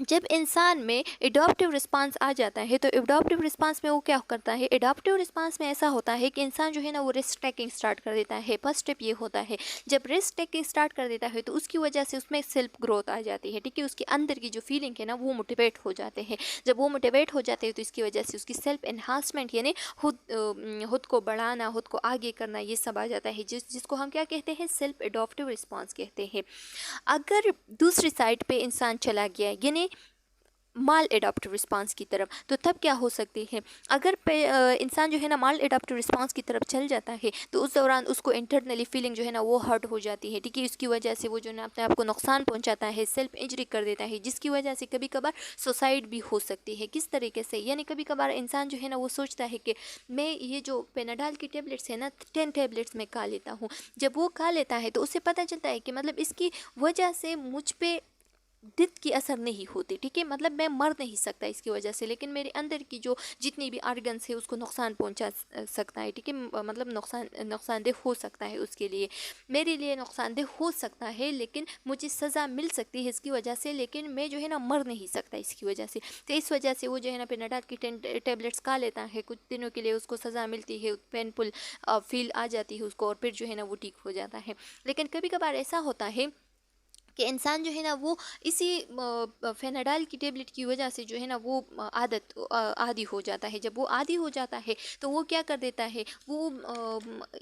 جب انسان میں اڈاپٹیو رسپانس آ جاتا ہے تو اڈاپٹیو رسپانس میں وہ کیا کرتا ہے، اڈاپٹیو رسپانس میں ایسا ہوتا ہے کہ انسان جو ہے نا وہ رسک ٹیکنگ سٹارٹ کر دیتا ہے. فرسٹ اسٹیپ یہ ہوتا ہے، جب رسک ٹیکنگ سٹارٹ کر دیتا ہے تو اس کی وجہ سے اس میں سیلف گروتھ آ جاتی ہے. ٹھیک ہے، اس کے اندر کی جو فیلنگ ہے نا وہ موٹیویٹ ہو جاتے ہیں. جب وہ موٹیویٹ ہو جاتے ہیں تو اس کی وجہ سے اس کی سیلف انہانسمنٹ یعنی خود کو بڑھانا، خود کو آگے کرنا، یہ سب آ جاتا ہے، جس کو ہم کیا کہتے ہیں، سیلف اڈاپٹیو رسپانس کہتے ہیں. اگر دوسری سائڈ پہ انسان چلا گیا یعنی مال اڈاپٹیو رسپانس کی طرف، تو تب کیا ہو سکتی ہے، اگر انسان جو ہے نا مال اڈاپٹیو رسپانس کی طرف چل جاتا ہے تو اس دوران اس کو انٹرنلی فیلنگ جو ہے نا وہ ہرٹ ہو جاتی ہے. ٹھیک ہے، اس کی وجہ سے وہ جو ہے نا اپنے آپ کو نقصان پہنچاتا ہے، سیلف انجری کر دیتا ہے، جس کی وجہ سے کبھی کبھار سوسائڈ بھی ہو سکتی ہے. کس طریقے سے، یعنی کبھی کبھار انسان جو ہے نا وہ سوچتا ہے کہ میں یہ جو پیناڈال کی ٹیبلٹس ہیں نا 10 ٹیبلٹس میں کھا لیتا ہوں. جب وہ کھا لیتا ہے تو اسے پتہ چلتا ہے کہ مطلب اس کی وجہ سے مجھ پہ ڈیتھ کی اثر نہیں ہوتی. ٹھیک ہے، مطلب میں مر نہیں سکتا اس کی وجہ سے، لیکن میرے اندر کی جو جتنی بھی آرگنس ہے اس کو نقصان پہنچا سکتا ہے. ٹھیک ہے، مطلب نقصان دہ ہو سکتا ہے، اس کے لیے میرے لیے نقصان دہ ہو سکتا ہے، لیکن مجھے سزا مل سکتی ہے اس کی وجہ سے، لیکن میں جو ہے نا مر نہیں سکتا اس کی وجہ سے. تو اس وجہ سے وہ جو ہے نا پیناڈال کی 10 ٹیبلٹس کھا لیتا ہے. کچھ دنوں کے لیے اس کو سزا ملتی ہے، پینفل فیل آ جاتی ہے اس کو، اور پھر جو ہے نا وہ ٹھیک ہو جاتا ہے. لیکن کبھی کبھار ایسا ہوتا ہے کہ انسان جو ہے نا وہ اسی فیناڈال کی ٹیبلٹ کی وجہ سے جو ہے نا وہ عادی ہو جاتا ہے. جب وہ عادی ہو جاتا ہے تو وہ کیا کر دیتا ہے، وہ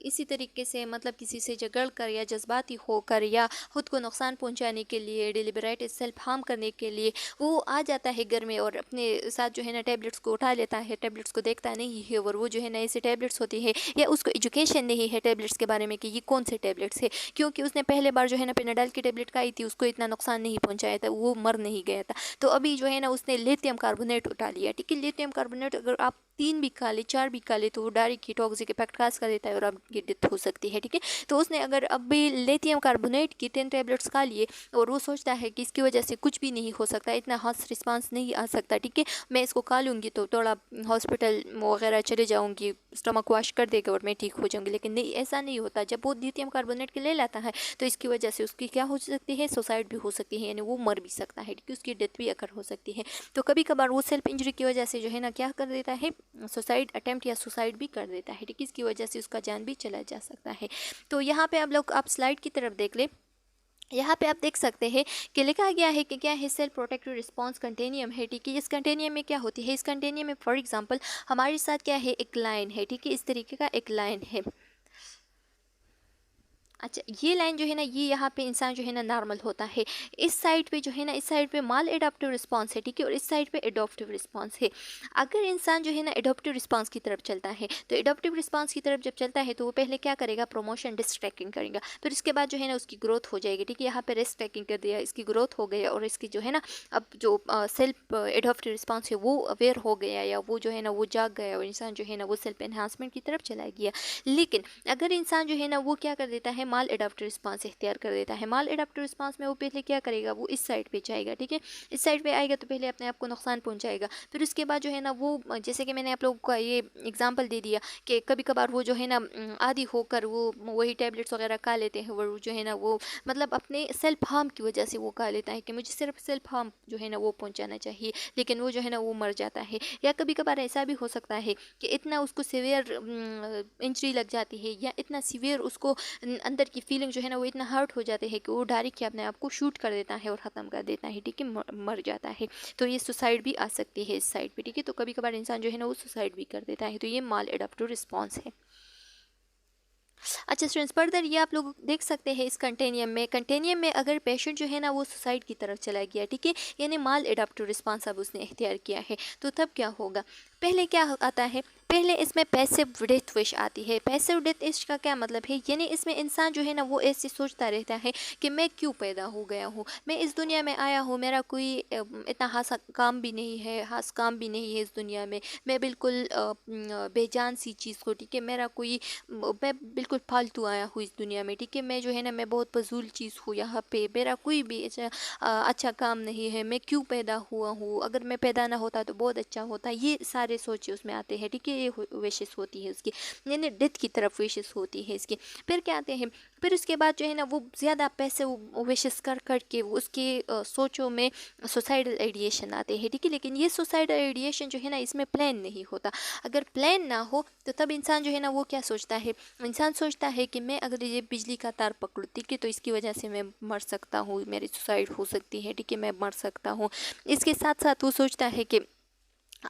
اسی طریقے سے مطلب کسی سے جھگڑ کر یا جذباتی ہو کر یا خود کو نقصان پہنچانے کے لیے، ڈیلیبریٹ سیلف ہارم کرنے کے لیے وہ آ جاتا ہے گھر میں، اور اپنے ساتھ جو ہے نا ٹیبلٹس کو اٹھا لیتا ہے. ٹیبلٹس کو دیکھتا نہیں ہے، اور وہ جو ہے نا ایسے ٹیبلٹس ہوتی ہے، یا اس کو ایجوکیشن نہیں ہے ٹیبلٹس کے بارے میں کہ یہ کون سے ٹیبلٹس ہے، کیونکہ اس نے پہلے بار جو ہے نا پیناڈال کی ٹیبلٹ کھائی تھی، اس کو اتنا نقصان نہیں پہنچایا تھا، وہ مر نہیں گیا تھا. تو ابھی جو ہے نا اس نے لیتھیم کاربونیٹ اٹھا لیا. ٹھیک ہے، لیتھیم کاربونیٹ اگر آپ 3 بھی کھا لے، 4 بھی کھا لے تو وہ ڈائریکٹ ہی ٹاکسک افیکٹ کاز کر دیتا ہے اور آپ کی ڈیتھ ہو سکتی ہے. ٹھیک ہے، تو اس نے اگر اب بھی لیتھیم کاربونیٹ کی 10 ٹیبلٹس کھا لیے اور وہ سوچتا ہے کہ اس کی وجہ سے کچھ بھی نہیں ہو سکتا، اتنا خاص رسپانس نہیں آ سکتا، ٹھیک ہے، میں اس کو کھا لوں گی تو تھوڑا ہاسپٹل وغیرہ چلے جاؤں گی، اسٹمک واش کر دے گا اور میں ٹھیک ہو جاؤں گی. لیکن نہیں، ایسا نہیں ہوتا. جب وہ لیتھیم کاربونیٹ کے لے لیتا ہے تو اس کی وجہ سے اس کی کیا ہو سکتی ہے، سوسائڈ بھی ہو سکتی ہے، یعنی وہ مر بھی سکتا ہے، کہ اس کی ڈیتھ بھی اکر ہو سکتی ہے. تو کبھی کبھار وہ سیلف انجری کی وجہ سے جو ہے نا کیا کر دیتا ہے، سوسائڈ اٹیمپٹ یا سوسائڈ بھی کر دیتا ہے. ٹھیک ہے، اس کی وجہ سے اس کا جان بھی چلا جا سکتا ہے. تو یہاں پہ آپ سلائڈ کی طرف دیکھ لیں. یہاں پہ آپ دیکھ سکتے ہیں کہ لکھا گیا ہے کہ کیا ہے، سیلف پروٹیکٹیو رسپانس کنٹینیم ہے. ٹھیک ہے، اس کنٹینیم میں کیا ہوتی ہے، اس کنٹینیم میں فار ایگزامپل ہمارے ساتھ کیا ہے، ایک لائن ہے. ٹھیک ہے، اس طریقے کا ایک لائن ہے. اچھا، یہ لائن جو ہے نا، یہ یہاں پہ انسان جو ہے نا نارمل ہوتا ہے. اس سائڈ پہ جو ہے نا، اس سائڈ پہ مال اڈاپٹیو رسپانس ہے. ٹھیک ہے، اور اس سائڈ پہ اڈاپٹیو رسپانس ہے. اگر انسان جو ہے نا اڈاپٹیو رسپانس کی طرف چلتا ہے تو اڈاپٹیو رسپانس کی طرف جب چلتا ہے تو وہ پہلے کیا کرے گا، پروموشن ڈسٹریکٹنگ کرے گا، پھر اس کے بعد جو ہے نا اس کی گروتھ ہو جائے گی. ٹھیک ہے، یہاں پہ ریسٹ ٹیکنگ کر دیا، اس کی گروتھ ہو گیا، اور اس کی جو ہے نا اب جو سیلف اڈاپٹیو رسپانس ہے وہ اویئر ہو گیا، یا وہ جو ہے نا وہ جاگ گیا، اور انسان جو ہے نا وہ سیلف انہانسمنٹ کی طرف چلا گیا. لیکن اگر انسان جو ہے نا وہ کیا کر دیتا ہے، مال اڈاپٹیو رسپانس اختیار کر دیتا ہے. مال اڈاپٹیو رسپانس میں وہ پہلے کیا کرے گا، وہ اس سائڈ پہ جائے گا. ٹھیک ہے، اس سائڈ پہ آئے گا تو پہلے اپنے آپ کو نقصان پہنچائے گا، پھر اس کے بعد جو ہے نا وہ، جیسے کہ میں نے آپ لوگوں کا یہ اگزامپل دے دیا کہ کبھی کبھار وہ جو ہے نا عادی ہو کر وہ وہی ٹیبلٹس وغیرہ کھا لیتے ہیں، وہ جو ہے نا وہ مطلب اپنے سیلف ہارم کی وجہ سے وہ کھا لیتا ہے کہ مجھے صرف سیلف ہارم جو ہے نا وہ پہنچانا چاہیے، لیکن وہ جو ہے نا وہ مر جاتا ہے. یا کبھی کبھار ایسا بھی ہو سکتا ہے کہ اتنا اس کو سیویئر انجری لگ جاتی ہے، یا اتنا سیویئر اس کو اندر کی فیلنگ جو ہے نا وہ اتنا ہرٹ ہو جاتے ہیں کہ وہ ڈائریکٹ اپنے آپ کو شوٹ کر دیتا ہے اور ختم کر دیتا ہے. ٹھیک ہے، مر جاتا ہے. تو یہ سوسائڈ بھی آ سکتی ہے اس سائڈ پہ. ٹھیک ہے، تو کبھی کبھار انسان جو ہے نا وہ سوسائڈ بھی کر دیتا ہے. تو یہ مال اڈاپٹیو رسپانس ہے. اچھا اسٹوڈنٹس، فردر یہ آپ لوگ دیکھ سکتے ہیں اس کنٹینیم میں اگر پیشنٹ جو ہے نا وہ سوسائڈ کی طرف چلا گیا، ٹھیک ہے، یعنی مال اڈاپٹیو رسپانس اب اس نے اختیار کیا ہے، تو تب کیا ہوگا. پہلے کیا آتا ہے، پہلے اس میں پیسو ڈیتھ وش آتی ہے. پیسو ڈیتھ وش کا کیا مطلب ہے، یعنی اس میں انسان جو ہے نا وہ ایسے سوچتا رہتا ہے کہ میں کیوں پیدا ہو گیا ہوں، میں اس دنیا میں آیا ہوں، میرا کوئی اتنا خاص کام بھی نہیں ہے، خاص کام بھی نہیں ہے اس دنیا میں بالکل بے جان سی چیز کو. ٹھیک ہے، میں بالکل فالتو آیا ہوں اس دنیا میں. ٹھیک ہے، میں جو ہے نا میں بہت فضول چیز ہوں یہاں پہ، میرا کوئی بھی اچھا کام نہیں ہے، میں کیوں پیدا ہوا ہوں، اگر میں پیدا نہ ہوتا تو بہت اچھا ہوتا. یہ سارے سارے سوچے اس میں آتے ہیں، ٹھیک ہے، یہ ویشز ہوتی ہے اس کی، یعنی ڈیتھ کی طرف ویشز ہوتی ہے اس کی۔ پھر کیا آتے ہیں، پھر اس کے بعد جو ہے نا وہ زیادہ پیسے ویشز کر کے اس کے سوچوں میں سوسائڈل ایڈیشن آتے ہیں، ٹھیک ہے، لیکن یہ سوسائڈل ایڈیشن جو ہے نا اس میں پلان نہیں ہوتا۔ اگر پلان نہ ہو تو تب انسان جو ہے نا وہ کیا سوچتا ہے، انسان سوچتا ہے کہ میں اگر یہ بجلی کا تار پکڑوں، ٹھیک ہے، تو اس کی وجہ سے میں مر سکتا ہوں، میری سوسائڈ ہو سکتی ہے، ٹھیک ہے، میں مر سکتا ہوں۔ اس کے ساتھ ساتھ وہ سوچتا ہے کہ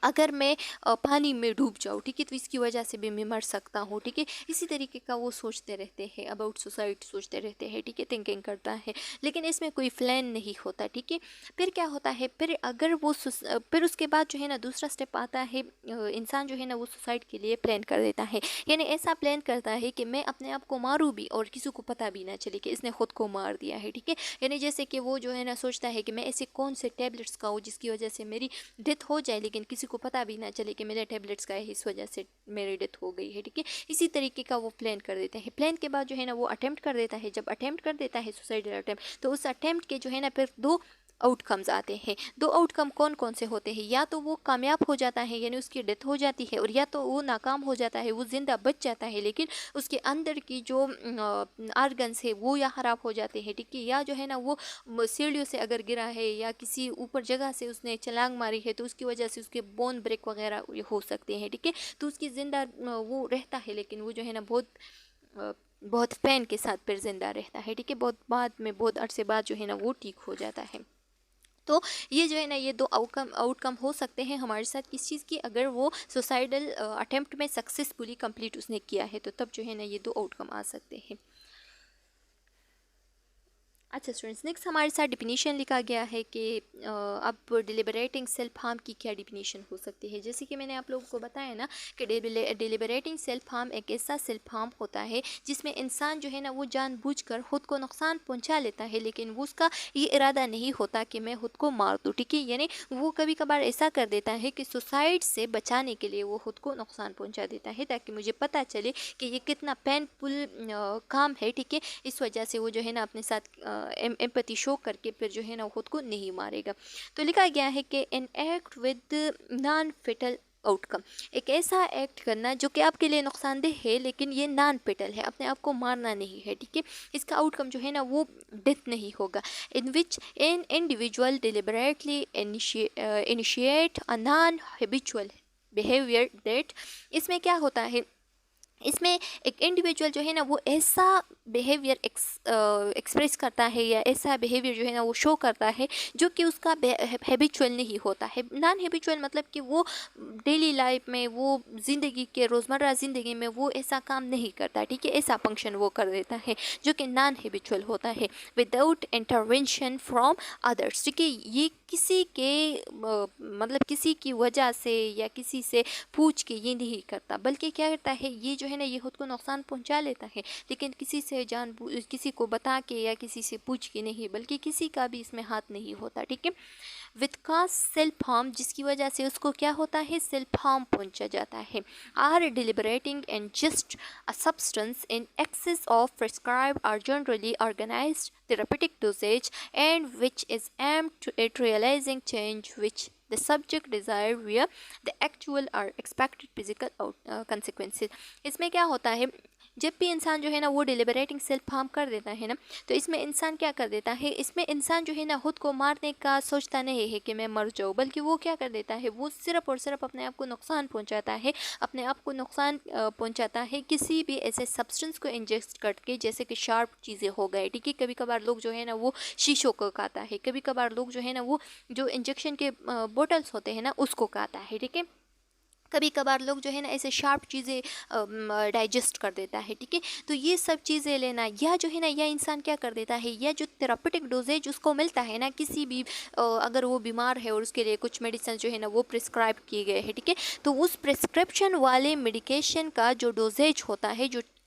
اگر میں پانی میں ڈوب جاؤں، ٹھیک ہے، تو اس کی وجہ سے بھی میں مر سکتا ہوں، ٹھیک ہے، اسی طریقے کا وہ سوچتے رہتے ہیں، اباؤٹ سوسائڈ سوچتے رہتے ہیں، ٹھیک ہے، تھنکنگ کرتا ہے، لیکن اس میں کوئی پلان نہیں ہوتا، ٹھیک ہے۔ پھر کیا ہوتا ہے، پھر اگر وہ پھر اس کے بعد جو ہے نا دوسرا سٹیپ آتا ہے، انسان جو ہے نا وہ سوسائڈ کے لیے پلان کر دیتا ہے، یعنی ایسا پلان کرتا ہے کہ میں اپنے آپ کو ماروں بھی اور کسی کو پتہ بھی نہ چلے کہ اس نے خود کو مار دیا ہے، ٹھیک ہے، یعنی جیسے کہ وہ جو ہے نا سوچتا ہے کہ میں ایسے کون سے ٹیبلٹس کھاؤں جس کی وجہ سے میری ڈیتھ ہو جائے لیکن کسی کو پتہ بھی نہ چلے کہ میرے ٹیبلٹس کا ہے، اس وجہ سے میری ڈیتھ ہو گئی ہے، ٹھیک ہے، اسی طریقے کا وہ پلان کر دیتا ہے۔ پلان کے بعد جو ہے نا وہ اٹیمپٹ کر دیتا ہے، جب اٹیمپٹ کر دیتا ہے سوسائڈل اٹیمپٹ، تو اس اٹیمپٹ کے جو ہے نا پھر دو آؤٹ کمز آتے ہیں۔ دو آؤٹ کم کون کون سے ہوتے ہیں، یا تو وہ کامیاب ہو جاتا ہے یعنی اس کی ڈیتھ ہو جاتی ہے، اور یا تو وہ ناکام ہو جاتا ہے، وہ زندہ بچ جاتا ہے لیکن اس کے اندر کی جو آرگنس ہے وہ یا خراب ہو جاتے ہیں، ٹھیک ہے، یا جو ہے نا وہ سیڑھیوں سے اگر گرا ہے یا کسی اوپر جگہ سے اس نے چھلانگ ماری ہے تو اس کی وجہ سے اس کے بون بریک وغیرہ ہو سکتے ہیں، ٹھیک ہے، تو اس کی زندہ وہ رہتا ہے لیکن وہ جو ہے نا بہت پین کے ساتھ پھر زندہ رہتا ہے، ٹھیک ہے، بہت بعد میں بہت عرصے بعد جو ہے نا وہ ٹھیک ہو جاتا ہے۔ تو یہ جو ہے نا یہ دو آؤٹ کم ہو سکتے ہیں ہمارے ساتھ کس چیز کی، اگر وہ سوسائڈل اٹیمپٹ میں سکسیسفلی کمپلیٹ اس نے کیا ہے تو تب جو ہے نا یہ دو آؤٹ کم آ سکتے ہیں۔ اچھا اسٹوڈنٹس، نیکسٹ ہمارے ساتھ ڈیفینیشن لکھا گیا ہے کہ اب ڈیلیبریٹنگ سیلف ہارم کی کیا ڈیفینیشن ہو سکتی ہے۔ جیسے کہ میں نے آپ لوگوں کو بتایا نا کہ ڈیلیبریٹنگ سیلف ہارم ایک ایسا سیلف ہارم ہوتا ہے جس میں انسان جو ہے نا وہ جان بوجھ کر خود کو نقصان پہنچا لیتا ہے، لیکن وہ اس کا یہ ارادہ نہیں ہوتا کہ میں خود کو مار دوں، ٹھیک ہے، یعنی وہ کبھی کبھار ایسا کر دیتا ہے کہ سوسائڈ سے بچانے کے لیے وہ خود کو نقصان پہنچا دیتا ہے تاکہ مجھے پتہ چلے کہ یہ کتنا پینفل کام ہے، ٹھیک ہے، اس وجہ سے وہ جو ہے نا اپنے ساتھ ایمپیتھی شو کر کے پھر جو ہے نا خود کو نہیں مارے گا۔ تو لکھا گیا ہے کہ an act with non fatal out کم، ایک ایسا ایکٹ کرنا جو کہ آپ کے لیے نقصان دہ ہے لیکن یہ نان فیٹل ہے، اپنے آپ کو مارنا نہیں ہے، ٹھیک ہے، اس کا آؤٹ کم جو ہے نا وہ ڈیتھ نہیں ہوگا۔ In which an individual deliberately initiate a non habitual behaviour that, اس میں کیا ہوتا ہے، اس میں ایک انڈیویجول جو ہے نا وہ ایسا بیہیویئر ایکسپریس کرتا ہے یا ایسا بیہیویئر جو ہے نا وہ شو کرتا ہے جو کہ اس کا ہیبیچول نہیں ہوتا ہے۔ نان ہیبیچول مطلب کہ وہ ڈیلی لائف میں، وہ زندگی کے روزمرہ زندگی میں وہ ایسا کام نہیں کرتا، ٹھیک ہے، ایسا فنکشن وہ کر دیتا ہے جو کہ نان ہیبیچول ہوتا ہے، وداؤٹ انٹرونشن فرام ادرس، ٹھیک ہے، یہ کسی کے مطلب کسی کی وجہ سے یا کسی سے پوچھ کے یہ نہیں کرتا، بلکہ کیا کرتا ہے، یہ جو ہے نا یہ خود کو نقصان پہنچا لیتا ہے لیکن کسی سے کسی کو بتا کے یا کسی سے پوچھ کے نہیں، بلکہ کسی کا بھی اس میں ہاتھ نہیں ہوتا، ٹھیک ہے، وتھ کاز سیلف ہارم، جس کی وجہ سے اس کو کیا ہوتا ہے، سیلف ہارم پہنچا جاتا ہے۔ Or deliberating and just a substance in excess of prescribed or generally organized therapeutic dosage and which is aimed at realizing change which the subject desired via the actual or expected physical consequences۔ اس میں کیا ہوتا ہے، جب بھی انسان جو ہے نا وہ ڈیلیبریٹنگ سیلف ہارم کر دیتا ہے نا تو اس میں انسان کیا کر دیتا ہے، اس میں انسان جو ہے نا خود کو مارنے کا سوچتا نہیں ہے کہ میں مر جاؤں، بلکہ وہ کیا کر دیتا ہے، وہ صرف اور صرف اپنے آپ کو نقصان پہنچاتا ہے، اپنے آپ کو نقصان پہنچاتا ہے کسی بھی ایسے سبسٹنس کو انجیکٹ کر کے، جیسے کہ شارپ چیزیں ہو گئے، ٹھیک ہے، کبھی کبھار لوگ جو ہے نا وہ شیشوں کو کاتا ہے، کبھی کبھار لوگ جو ہے نا وہ جو انجیکشن کے بوٹلس ہوتے ہیں نا اس کو کاتا ہے، ٹھیک ہے، کبھی کبھار لوگ جو ہے نا ایسے شارپ چیزیں ڈائجسٹ کر دیتا ہے، ٹھیک ہے، تو یہ سب چیزیں لینا یا جو ہے نا یا انسان کیا کر دیتا ہے، یا جو تھراپیوٹک ڈوزیج اس کو ملتا ہے نا کسی بھی اگر وہ بیمار ہے اور اس کے لیے کچھ میڈیسن جو ہے نا وہ پرسکرائب کیے گئے ہیں، ٹھیک ہے، تو اس پرسکرپشن والے میڈیکیشن کا جو ڈوزیج ہوتا ہے، جو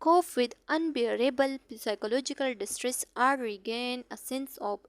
cope with unbearable psychological distress or regain a sense of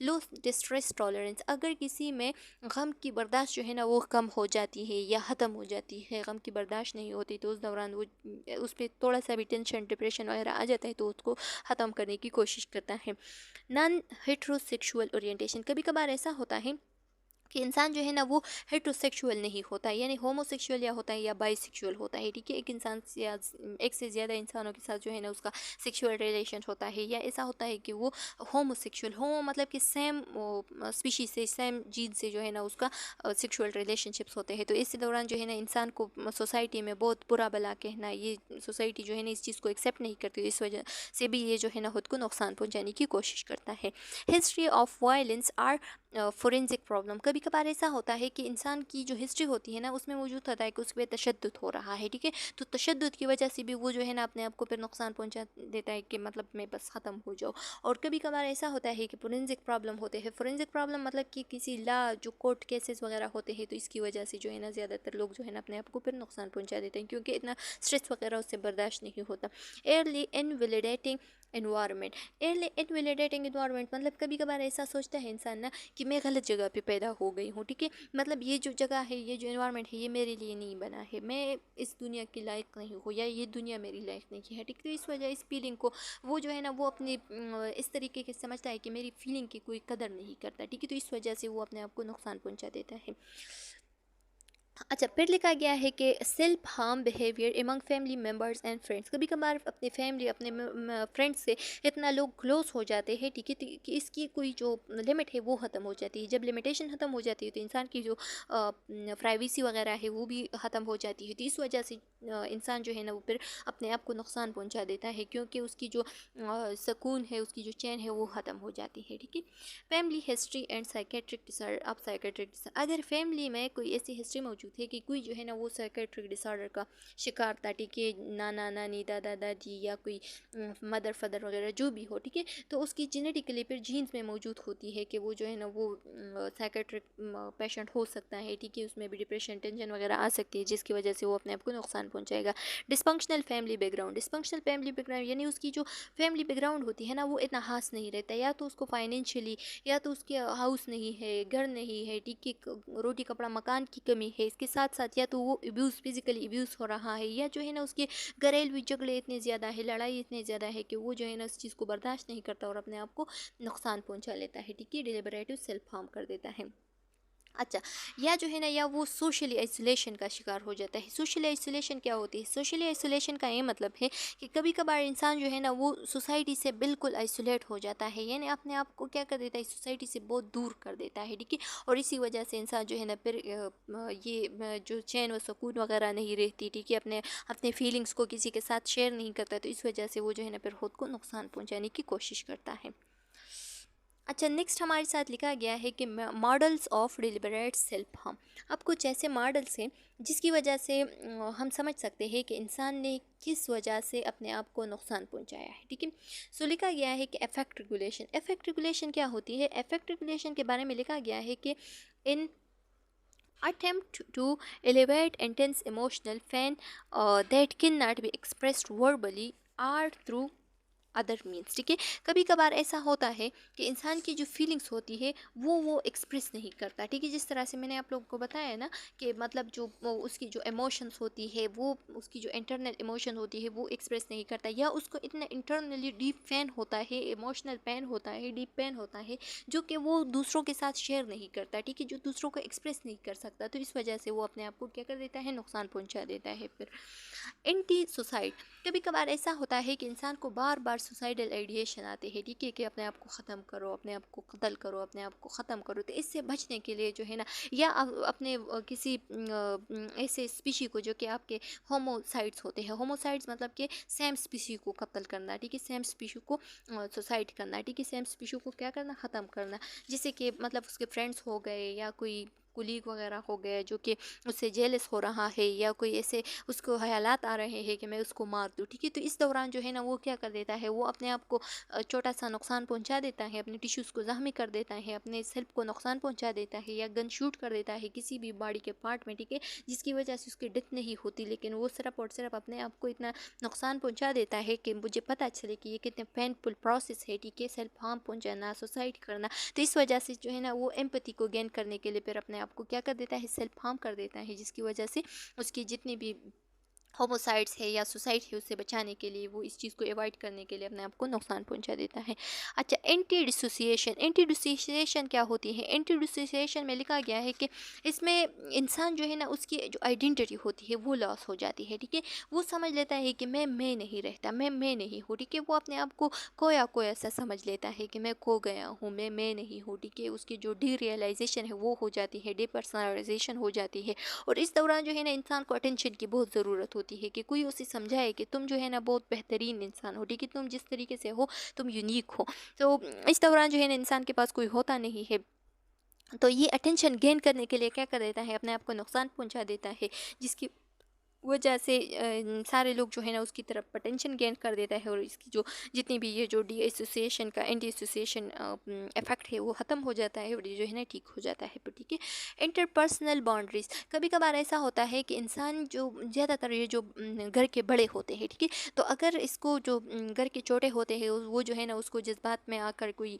low distress tolerance, اگر کسی میں غم کی برداشت جو ہے نا وہ کم ہو جاتی ہے یا ختم ہو جاتی ہے, غم کی برداشت نہیں ہوتی, تو اس دوران وہ اس پہ تھوڑا سا بھی ٹینشن ڈپریشن وغیرہ آ جاتا ہے تو اس کو ختم کرنے کی کوشش کرتا ہے. نان ہیٹروسیکشول اورینٹیشن, کبھی کبھار ایسا ہوتا ہے کہ انسان جو ہے نا وہ ہیٹروسیکشول نہیں ہوتا ہے, یعنی ہومو سیکشول یا ہوتا ہے یا بائی سیکشول ہوتا ہے. ٹھیک ہے, ایک انسان ایک سے زیادہ انسانوں کے ساتھ جو ہے نا اس کا سیکشول ریلیشن ہوتا ہے, یا ایسا ہوتا ہے کہ وہ ہومو سیکشول, ہومو مطلب کہ سیم اسپیشیز سے, سیم جین سے جو ہے نا اس کا سیکشول ریلیشن شپس ہوتے ہیں. تو اس دوران جو ہے نا انسان کو سوسائٹی میں بہت برا بلا کہنا, یہ سوسائٹی جو ہے نا اس چیز کو ایکسیپٹ نہیں کرتی, اس وجہ سے بھی یہ جو ہے نا خود کو نقصان پہنچانے کی کوشش کرتا ہے. History of violence or forensic problem, کبھی کبھار ایسا ہوتا ہے کہ انسان کی جو ہسٹری ہوتی ہے نا اس میں موجود ہوتا ہے کہ اس پہ تشدد ہو رہا ہے. ٹھیک ہے, تو تشدد کی وجہ سے بھی وہ جو ہے نا اپنے آپ کو پھر نقصان پہنچا دیتا ہے کہ مطلب میں بس ختم ہو جاؤ. اور کبھی کبھار ایسا ہوتا ہے کہ فورینزک پرابلم ہوتے ہیں. فورینزک پرابلم مطلب کہ کسی جو کورٹ کیسز وغیرہ ہوتے ہیں, تو اس کی وجہ سے جو ہے نا زیادہ تر لوگ جو ہے نا اپنے آپ کو پھر نقصان پہنچا دیتے ہیں کیونکہ اتنا اسٹریس وغیرہ اس سے برداشت نہیں ہوتا. ایئرلی انویلیڈیٹنگ انوائرمنٹ, ایئرلی انویلیڈیٹنگ انوائرمنٹ مطلب کبھی کبھار ایسا سوچتا ہے انسان نا کہ میں غلط جگہ پہ پیدا ہو گئی ہوں. ٹھیک ہے, مطلب یہ جو جگہ ہے, یہ جو انوائرمنٹ ہے, یہ میرے لیے نہیں بنا ہے, میں اس دنیا کی لائق نہیں ہوں, یا یہ دنیا میری لائق نہیں ہے. ٹھیک, تو اس وجہ اس فیلنگ کو وہ جو ہے نا وہ اپنی اس طریقے کے سمجھتا ہے کہ میری فیلنگ کی کوئی قدر نہیں کرتا. ٹھیک ہے, تو اس وجہ سے وہ اپنے آپ کو نقصان پہنچا دیتا ہے. اچھا, پھر لکھا گیا ہے کہ self harm behaviour among family members and friends, کبھی کبھار اپنے فیملی اپنے فرینڈس سے اتنا لوگ کلوز ہو جاتے ہیں. ٹھیک ہے, کہ اس کی کوئی جو لمٹ ہے وہ ختم ہو جاتی ہے. جب لمیٹیشن ختم ہو جاتی ہے تو انسان کی جو پرائیویسی وغیرہ ہے وہ بھی ختم ہو جاتی ہے. تو اس وجہ سے انسان جو ہے نا وہ پھر اپنے آپ کو نقصان پہنچا دیتا ہے کیونکہ اس کی جو سکون ہے, اس کی جو چین ہے وہ ختم ہو جاتی ہے. ٹھیک ہے, family history and psychiatric disorder. اب سائکیٹرک ڈسارڈر, اگر فیملی میں کوئی ایسی ہسٹری موجود ہے کہ کوئی جو ہے نا وہ سائکیٹرک ڈسارڈر کا شکار تھا, ٹھیک ہے, نانا نانی دادا دادی یا کوئی مدر فادر وغیرہ جو بھی ہو, ٹھیک ہے, تو اس کی جینیٹیکلی پھر جینز میں موجود ہوتی ہے کہ وہ جو ہے نا وہ سائکیٹرک پیشنٹ ہو سکتا ہے. ٹھیک ہے, اس میں بھی ڈپریشن ٹینشن وغیرہ آ سکتی ہے جس کی وجہ سے وہ اپنے آپ کو نقصان پہنچائے گا. Dysfunctional family background, dysfunctional family background یعنی اس کی جو فیملی بیک گراؤنڈ ہوتی ہے نا وہ اتنا خاص نہیں رہتا, یا تو اس کو فائنینشلی, یا تو اس کے ہاؤس نہیں ہے, گھر نہیں ہے, ٹھیک ہے, روٹی کپڑا مکان کی کمی ہے, اس کے ساتھ ساتھ یا تو وہ فزیکلی ابیوز ہو رہا ہے, یا جو ہے نا اس کے گھریلو جھگڑے اتنے زیادہ ہے, لڑائی اتنے زیادہ ہے کہ وہ جو ہے نا اس چیز کو برداشت نہیں کرتا اور اپنے آپ کو نقصان پہنچا لیتا ہے. ٹھیک ہے, ڈیلیبریٹو سیلف ہارم کر دیتا ہے. اچھا, یا جو ہے نا یا وہ سوشلی آئسولیشن کا شکار ہو جاتا ہے. سوشلی آئسولیشن کیا ہوتی ہے؟ سوشلی آئسولیشن کا یہ مطلب ہے کہ کبھی کبھار انسان جو ہے نا وہ سوسائٹی سے بالکل آئسولیٹ ہو جاتا ہے, یعنی اپنے آپ کو کیا کر دیتا ہے, سوسائٹی سے بہت دور کر دیتا ہے. ٹھیک ہے, اور اسی وجہ سے انسان جو ہے نا پھر یہ جو چین و سکون وغیرہ نہیں رہتی. ٹھیک ہے, اپنے فیلنگس کو کسی کے ساتھ شیئر نہیں کرتا, تو اس وجہ سے وہ جو ہے نا پھر خود کو نقصان پہنچانے کی کوشش کرتا ہے. اچھا, نیکسٹ ہمارے ساتھ لکھا گیا ہے کہ models of deliberate self harm. اب کچھ ایسے ماڈلس ہیں جس کی وجہ سے ہم سمجھ سکتے ہیں کہ انسان نے کس وجہ سے اپنے آپ کو نقصان پہنچایا ہے. ٹھیک ہے, سو لکھا گیا ہے کہ افیکٹ ریگولیشن. افیکٹ ریگولیشن کیا ہوتی ہے؟ افیکٹ ریگولیشن کے بارے میں لکھا گیا ہے کہ ان attempt to elevate intense emotional pain that cannot be expressed verbally or through other means. ٹھیک ہے, کبھی کبھار ایسا ہوتا ہے کہ انسان کی جو فیلنگس ہوتی ہے وہ ایکسپریس نہیں کرتا. ٹھیک ہے, جس طرح سے میں نے آپ لوگوں کو بتایا نا کہ مطلب جو اس کی جو ایموشنس ہوتی ہے, وہ اس کی جو انٹرنل ایموشن ہوتی ہے وہ ایکسپریس نہیں کرتا, یا اس کو اتنا انٹرنلی ڈیپ پین ہوتا ہے, ایموشنل پین ہوتا ہے, ڈیپ پین ہوتا ہے جو کہ وہ دوسروں کے ساتھ شیئر نہیں کرتا. ٹھیک ہے, جو دوسروں کو ایکسپریس نہیں کر سکتا, تو اس وجہ سے وہ اپنے آپ کو کیا کر دیتا ہے, نقصان پہنچا دیتا ہے. پھر اینٹی سوسائڈ, کبھی کبھار ایسا ہوتا ہے کہ انسان کو بار بار سوسائڈل آئیڈیشن آتے ہیں. ٹھیک ہے, کہ اپنے آپ کو ختم کرو, اپنے آپ کو قتل کرو, اپنے آپ کو ختم کرو. تو اس سے بچنے کے لیے جو ہے نا, یا اپنے کسی ایسے اسپیشی کو جو کہ آپ کے ہوموسائڈس ہوتے ہیں, ہوموسائڈس مطلب کہ سیم اسپیشی کو قتل کرنا. ٹھیک ہے, سیم اسپیشی کو سوسائڈ کرنا. ٹھیک ہے, سیم اسپیشی کو کیا کرنا, ختم کرنا, جیسے کہ مطلب اس کے فرینڈس ہو گئے, یا کوئی کولیگ وغیرہ ہو گیا جو کہ اس سے جیلس ہو رہا ہے یا کوئی ایسے اس کو خیالات آ رہے ہیں کہ میں اس کو مار دوں، ٹھیک ہے، تو اس دوران جو ہے نا وہ کیا کر دیتا ہے، وہ اپنے آپ کو چھوٹا سا نقصان پہنچا دیتا ہے، اپنے ٹیشوز کو زخمی کر دیتا ہے، اپنے سیلف کو نقصان پہنچا دیتا ہے یا گن شوٹ کر دیتا ہے کسی بھی باڈی کے پارٹ میں، ٹھیک ہے، جس کی وجہ سے اس کی ڈیتھ نہیں ہوتی، لیکن وہ صرف اور صرف اپنے آپ کو اتنا نقصان پہنچا دیتا ہے کہ مجھے پتہ چلے کہ یہ کتنے پینفل پروسیس ہے، ٹھیک ہے، سیلف ہارم پہنچانا، سوسائڈ کرنا، تو اس وجہ سے جو ہے نا وہ ایمپتھی کو گین کرنے کے لیے پھر اپنے آپ کو کیا کر دیتا ہے، سیلف ہارم کر دیتا ہے، جس کی وجہ سے اس کی جتنی بھی ہوموسائڈس ہے یا سوسائڈ ہے اسے بچانے کے لیے وہ اس چیز کو ایوائڈ کرنے کے لیے اپنے آپ کو نقصان پہنچا دیتا ہے۔ اچھا، اینٹی ڈسوسیشن کیا ہوتی ہے؟ اینٹی ڈسوسیشن میں لکھا گیا ہے کہ اس میں انسان جو ہے نا اس کی جو آئیڈینٹی ہوتی ہے وہ لاس ہو جاتی ہے، ٹھیک ہے، وہ سمجھ لیتا ہے کہ میں نہیں رہتا، میں نہیں ہوں، ٹھیک ہے، وہ اپنے آپ کو کویا سا سمجھ لیتا ہے کہ میں کھو گیا ہوں، میں نہیں ہوں، ٹھیک ہے، اس کی جو ڈی ریئلائزیشن ہے وہ ہو جاتی ہے، ڈی پرسنلائزیشن ہو جاتی ہے، اور اس دوران جو ہے نا انسان کو اٹینشن کی بہت ضرورت ہوتی ہے کہ کوئی اسے سمجھائے کہ تم جو ہے نا بہت بہترین انسان ہو، ٹھیک ہے، تم جس طریقے سے ہو تم یونیک ہو، تو اس دوران جو ہے نا انسان کے پاس کوئی ہوتا نہیں ہے، تو یہ اٹینشن گین کرنے کے لیے کیا کر دیتا ہے، اپنے آپ کو نقصان پہنچا دیتا ہے، جس کی وجہ سے سارے لوگ جو ہے نا اس کی طرف اٹینشن گین کر دیتا ہے، اور اس کی جو جتنی بھی یہ جو ڈی ایسوسیشن کا اینٹی ایسوسیشن افیکٹ ہے وہ ختم ہو جاتا ہے، اور یہ جو ہے نا ٹھیک ہو جاتا ہے، ٹھیک ہے۔ انٹرپرسنل باؤنڈریز، کبھی کبھار ایسا ہوتا ہے کہ انسان جو زیادہ تر یہ جو گھر کے بڑے ہوتے ہیں، ٹھیک ہے، تو اگر اس کو جو گھر کے چھوٹے ہوتے ہیں وہ جو ہے نا اس کو جذبات میں آ کر کوئی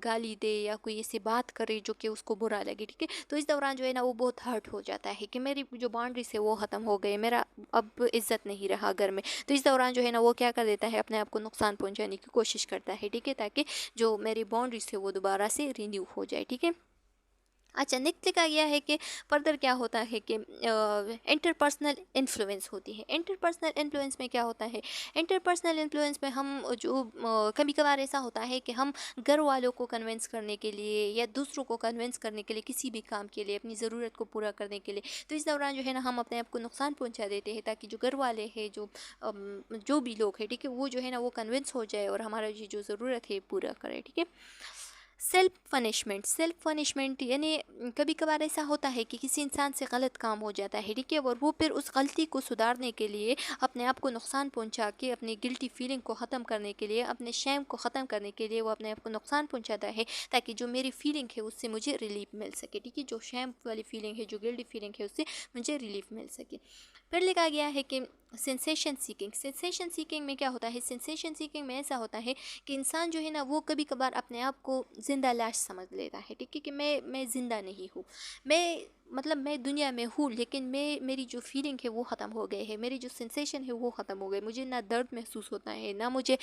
گالی دے یا کوئی ایسی بات کرے جو کہ اس کو برا لگے، ٹھیک ہے، تو اس دوران جو ہے نا وہ بہت ہرٹ ہو جاتا ہے کہ میری جو باؤنڈریز ہے وہ ختم ہو گئے، میرا اب عزت نہیں رہا گھر میں، تو اس دوران جو ہے نا وہ کیا کر دیتا ہے، اپنے آپ کو نقصان پہنچانے کی کوشش کرتا ہے، ٹھیک ہے، تاکہ جو میری باؤنڈریز ہے وہ دوبارہ سے رینیو ہو جائے، ٹھیک ہے۔ اچھا، نیکسٹ لکھا گیا ہے کہ فردر کیا ہوتا ہے کہ انٹرپرسنل انفلوئنس ہوتی ہے۔ انٹرپرسنل انفلوئنس میں کیا ہوتا ہے، انٹرپرسنل انفلوئنس میں ہم جو کبھی کبھار ایسا ہوتا ہے کہ ہم گھر والوں کو کنونس کرنے کے لیے یا دوسروں کو کنونس کرنے کے لیے کسی بھی کام کے لیے اپنی ضرورت کو پورا کرنے کے لیے، تو اس دوران جو ہے نا ہم اپنے آپ کو نقصان پہنچا دیتے ہیں تاکہ جو گھر والے ہیں جو بھی لوگ ہیں، ٹھیک ہے، وہ جو ہے نا وہ کنونس ہو جائے اور ہمارا یہ جو ضرورت ہے پورا کرے، ٹھیک ہے۔ سیلف پنشمنٹ یعنی کبھی کبھار ایسا ہوتا ہے کہ کسی انسان سے غلط کام ہو جاتا ہے، ٹھیک ہے، اور وہ پھر اس غلطی کو سدھارنے کے لیے اپنے آپ کو نقصان پہنچا کے اپنی گلٹی فیلنگ کو ختم کرنے کے لیے، اپنے شیم کو ختم کرنے کے لیے وہ اپنے آپ کو نقصان پہنچاتا ہے تاکہ جو میری فیلنگ ہے اس سے مجھے ریلیف مل سکے، ٹھیک ہے، جو شیم والی فیلنگ ہے، جو گلٹی فیلنگ ہے اس سے مجھے ریلیف مل سکے۔ پھر لکھا گیا ہے کہ سینسیشن سیکنگ میں کیا ہوتا ہے، سینسیشن سیکنگ میں ایسا ہوتا ہے کہ انسان جو ہے نا وہ کبھی کبھار اپنے آپ کو زندہ لاش سمجھ لیتا ہے، ٹھیک ہے، کہ میں زندہ نہیں ہوں، میں دنیا میں ہوں، لیکن میری جو فیلنگ ہے وہ ختم ہو گئے ہے، میری جو سینسیشن ہے وہ ختم ہو گئے، مجھے نہ درد محسوس ہوتا ہے، نہ مجھے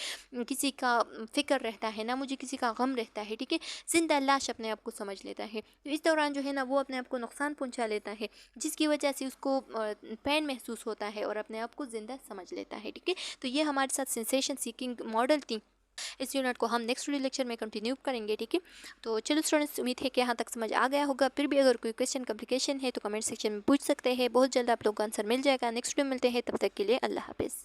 کسی کا فکر رہتا ہے، نہ مجھے کسی کا غم رہتا ہے، ٹھیک ہے، زندہ لاش اپنے آپ کو سمجھ لیتا ہے، تو اس دوران جو ہے نا وہ اپنے آپ کو نقصان پہنچا لیتا ہے، جس کی وجہ سے اس کو پین محسوس ہوتا ہے اور اپنے آپ کو زندہ سمجھ لیتا ہے، ٹھیک ہے، تو یہ ہمارے ساتھ سینسیشن سیکنگ ماڈل تھی۔ اس یونٹ کو ہم نیکسٹ لیکچر میں کنٹینیو کریں گے، ٹھیک ہے، تو چلو اسٹوڈنٹس، امید ہے کہ یہاں تک سمجھ آ گیا ہوگا، پھر بھی اگر کوئی کویشچن کمپلیکیشن ہے تو کمنٹ سیکشن میں پوچھ سکتے ہیں، بہت جلد آپ لوگوں کو آنسر مل جائے گا۔ نیکسٹ میں ملتے ہیں، تب تک کے لیے اللہ حافظ۔